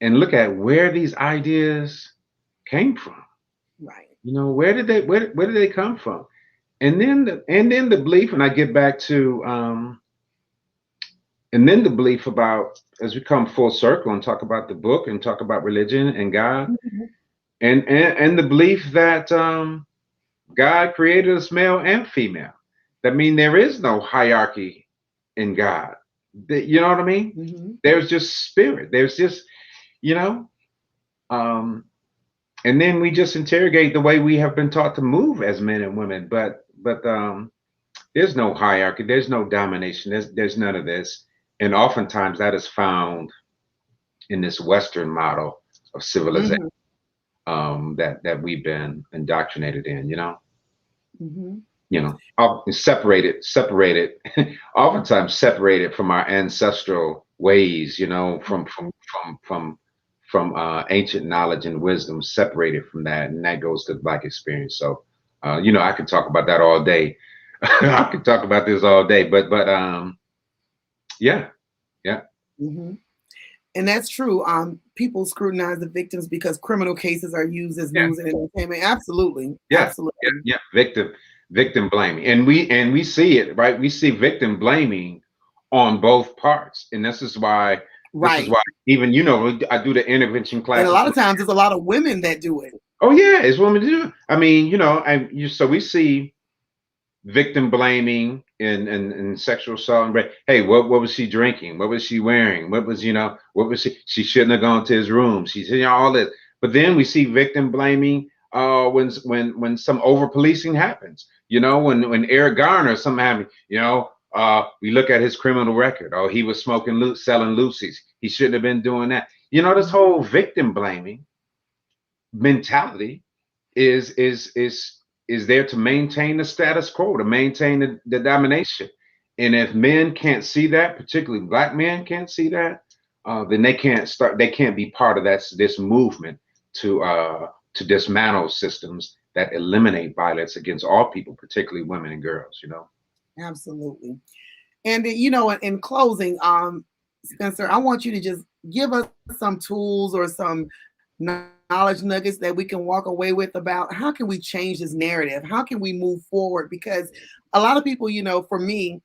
C: and look at where these ideas came from.
A: Right.
C: You know, where did they come from? And then the belief, and I get back to and then the belief about, as we come full circle and talk about the book and talk about religion and God, and the belief that God created us male and female. That mean there is no hierarchy in God. You know what I mean?
A: Mm-hmm.
C: There's just spirit. There's just, you know, um, and then we just interrogate the way we have been taught to move as men and women. But there's no hierarchy. There's no domination. There's none of this. And oftentimes that is found in this Western model of civilization
A: Mm-hmm.
C: that we've been indoctrinated in.
A: Mm-hmm.
C: Separated, oftentimes separated from our ancestral ways, from ancient knowledge and wisdom, separated from that, and that goes to Black experience. So, I could talk about that all day. I could talk about this all day, but yeah, yeah,
A: Mm-hmm. And that's true. People scrutinize the victims because criminal cases are used as
C: yeah,
A: news and entertainment. Absolutely,
C: yeah, yeah,
A: absolutely.
C: yeah. Victim blaming, and we see it, right. We see victim blaming on both parts, and this is why
A: Right.
C: even I do the intervention
A: And a
C: classes.
A: lot of times, it's a lot of women that do it.
C: Oh yeah, it's women do. I mean, so we see victim blaming and sexual assault and rape. Hey, what was she drinking? What was she wearing? What was she shouldn't have gone to his room. She's all this. But then we see victim blaming when some over policing happens. When Eric Garner something happened, we look at his criminal record. Oh, he was selling Lucy's. He shouldn't have been doing that. This whole victim blaming mentality is there to maintain the status quo, to maintain the domination. And if men can't see that, particularly Black men can't see that, then they can't be part of this movement to dismantle systems that eliminate violence against all people, particularly women and girls.
A: Absolutely. And in closing, Spencer, I want you to just give us some tools or some knowledge nuggets that we can walk away with about how can we change this narrative? How can we move forward? Because a lot of people, for me,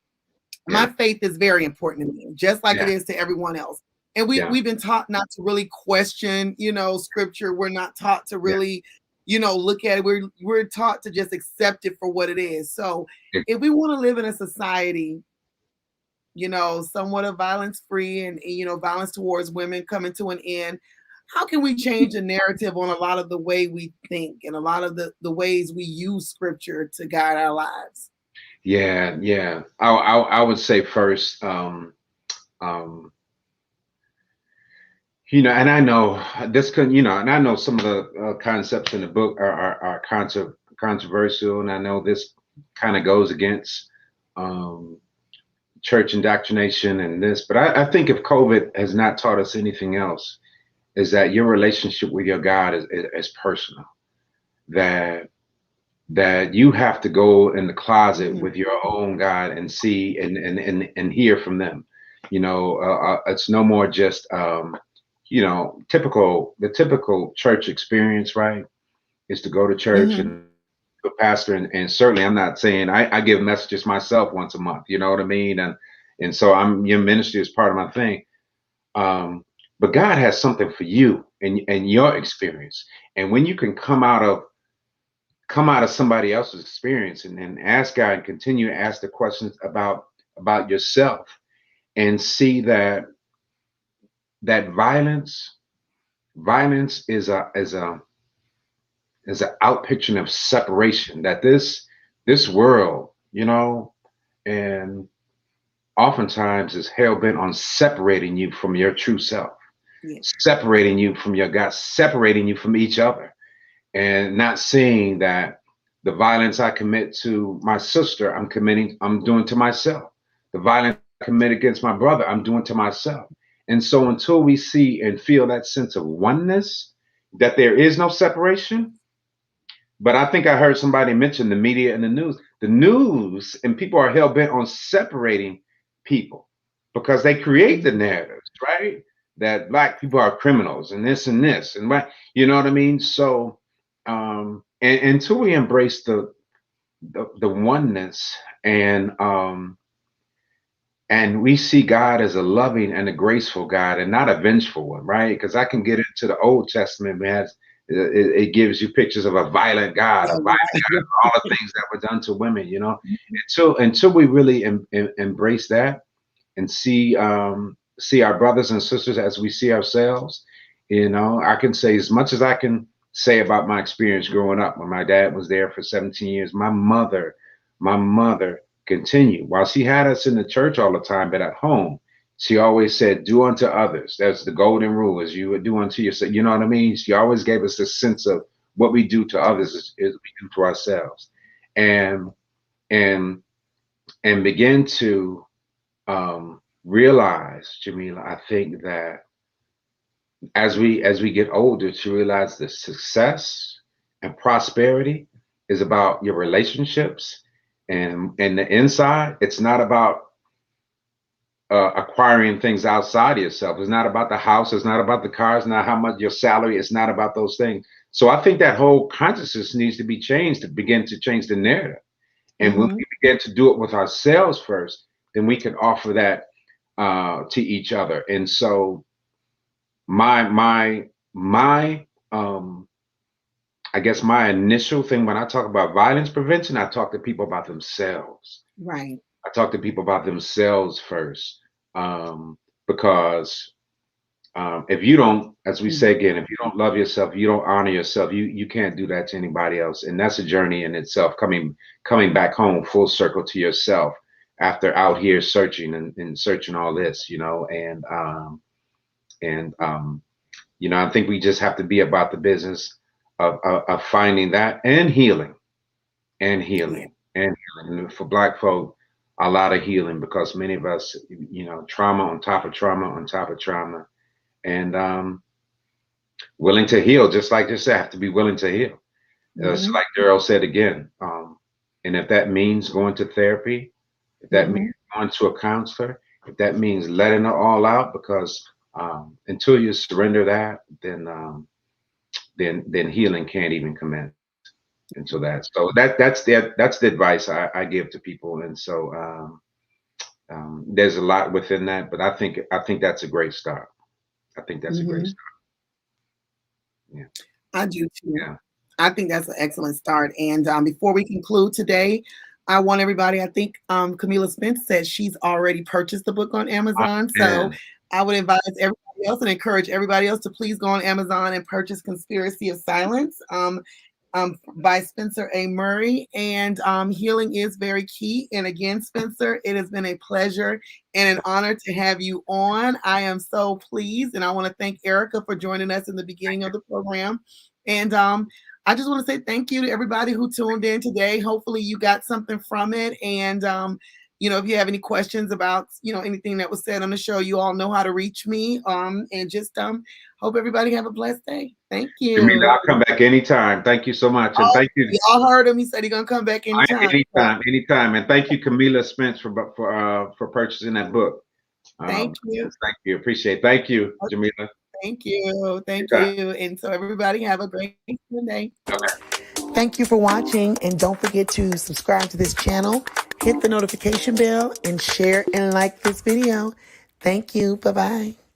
C: Yeah,
A: my faith is very important to me, just like it
C: yeah,
A: is to everyone else. And
C: yeah,
A: we've been taught not to really question, scripture. We're not taught to
C: yeah,
A: really, look at it. We're taught to just accept it for what it is. So
C: yeah.
A: if we want to live in a society, somewhat of violence free and, violence towards women coming to an end, how can we change the narrative on a lot of the way we think and a lot of the ways we use scripture to guide our lives?
C: Yeah, yeah. I would say first, um, and I know this could, and I know some of the concepts in the book are controversial, and I know this kind of goes against um, church indoctrination and this, but I think if COVID has not taught us anything else, is that your relationship with your God is personal. That you have to go in the closet
A: Mm-hmm.
C: with your own God and see and hear from them. It's no more just the typical church experience, right? Is to go to church
A: Mm-hmm.
C: and the pastor, and certainly I'm not saying I give messages myself once a month. You know what I mean? And so your ministry is part of my thing. Um, but God has something for you and your experience, and when you can come out of somebody else's experience and then ask God and continue to ask the questions about yourself and see that violence is an outpicture of separation, that this world, and oftentimes is hell-bent on separating you from your true self,
A: Yeah.
C: separating you from your God, separating you from each other, and not seeing that the violence I commit to my sister, I'm doing to myself. The violence I commit against my brother, I'm doing to myself. And so until we see and feel that sense of oneness, that there is no separation. But I think I heard somebody mention the media and the news. The news and people are hell bent on separating people because they create the narratives, right? That Black people are criminals and this and this and right, you know what I mean? So and until we embrace the oneness and we see God as a loving and a graceful God and not a vengeful one, right? Because I can get into the Old Testament, man, it gives you pictures of a violent God, all the things that were done to women, you know. Until we really embrace that and see our brothers and sisters as we see ourselves, you know, I can say as much as I can say about my experience growing up when my dad was there for 17 years. My mother continued while she had us in the church all the time, but at home she always said, do unto others. That's the golden rule, as you would do unto yourself. You know what I mean? She always gave us this sense of what we do to others is we do to ourselves. And begin to realize, Jameelah, I think that as we get older, to realize that success and prosperity is about your relationships and the inside. It's not about acquiring things outside of yourself. It's not about the house. It's not about the car. It's not how much your salary. It's not about those things. So I think that whole consciousness needs to be changed to begin to change the narrative. And when we begin to do it with ourselves first, then we can offer that to each other. And so my I guess my initial thing when I talk about violence prevention, I talk to people about themselves.
A: Right.
C: I talk to people about themselves first, because if you don't, as we say again, if you don't love yourself, you don't honor yourself, you can't do that to anybody else. And that's a journey in itself, coming back home full circle to yourself after out here searching and searching all this, you know, and you know, I think we just have to be about the business of finding that and healing. And for Black folk, a lot of healing, because many of us, you know, trauma on top of trauma on top of trauma, and willing to heal, just like you said, have to be willing to heal. It's like Daryl said again, and if that means going to therapy, if that means going to a counselor, if that means letting it all out, because until you surrender that, then healing can't even commence. And so that's the advice I give to people. And so there's a lot within that, but I think that's a great start. I think that's a great start. Yeah,
A: I do too.
C: yeah.
A: I think that's an excellent start. And before we conclude today, I want everybody, I think Camilla Spence said she's already purchased the book on Amazon. So I would advise everybody else and encourage everybody else to please go on Amazon and purchase Conspiracy of Silence by Spencer A. Murray. And healing is very key. And again, Spencer, it has been a pleasure and an honor to have you on. I am so pleased. And I want to thank Erica for joining us in the beginning of the program. And I just want to say thank you to everybody who tuned in today. Hopefully you got something from it. And, you know, if you have any questions about, you know, anything that was said on the show, you all know how to reach me. And just hope everybody have a blessed day. Thank you.
C: Jameelah, I'll come back anytime. Thank you so much. And thank you.
A: You all heard him. He said he's going to come back anytime.
C: Anytime. And thank you, Camilla Spence, for purchasing that book.
A: Thank you.
C: Yes, thank you. Appreciate it. Thank you, Jameelah.
A: Thank you. Thank you. And so everybody have a great day.
C: Okay.
A: Thank you for watching. And don't forget to subscribe to this channel, hit the notification bell, and share and like this video. Thank you. Bye-bye.